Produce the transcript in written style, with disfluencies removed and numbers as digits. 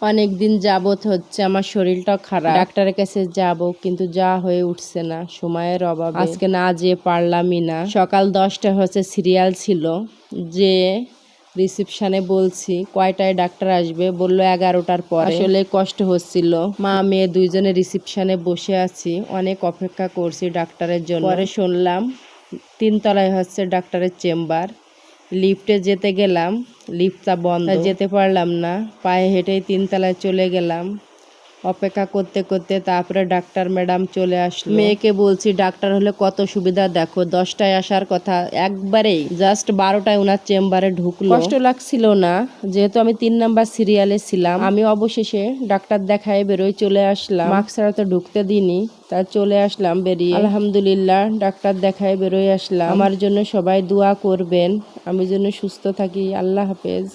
অনেকদিন যাবত হচ্ছে আমার শরীরটা খারাপ, ডাক্তারের কাছে যাব কিন্তু যা হয়ে উঠছে না সময়ের অভাবে। আজকে না যেয়ে পারলামই না। সকাল 10টা হচ্ছে সিরিয়াল ছিল, যে রিসেপশনে বলছি কয়টায় ডাক্তার আসবে, বললো 11টার পরে। আসলে কষ্ট হচ্ছিল, মা মেয়ে দুইজনে রিসেপশনে বসে আছি, অনেক অপেক্ষা করছি ডাক্তারের জন্য। পরে শুনলাম 3তলায় হচ্ছে ডাক্তারের চেম্বার। লিফটে যেতে গেলাম, লিফটটা বন্ধ, যেতে পারলাম না, পায়ে হেঁটেই 3তলায় চলে গেলাম। অপেক্ষা করতে করতে তারপরে ডাক্তার ম্যাডাম চলে আসলো। মেয়েকে বলছি ডাক্তার হলে কত সুবিধা, দেখো 10টায় আসার কথা, একবারেই জাস্ট 12টায় ওনার চেম্বারে ঢুকলো। কষ্ট লাগছিল না, যেহেতু আমি 3 নাম্বার সিরিয়ালে ছিলাম। আমি অবশেষে ডাক্তার দেখায় বেরোয় চলে আসলাম, মাস্ক ছাড়া তো ঢুকতে দিইনি, তা চলে আসলাম বেরিয়ে। আলহামদুলিল্লাহ ডাক্তার দেখায় বেরোয় আসলাম। আমার জন্য সবাই দোয়া করবেন, আমি যেন সুস্থ থাকি। আল্লাহ হাফেজ।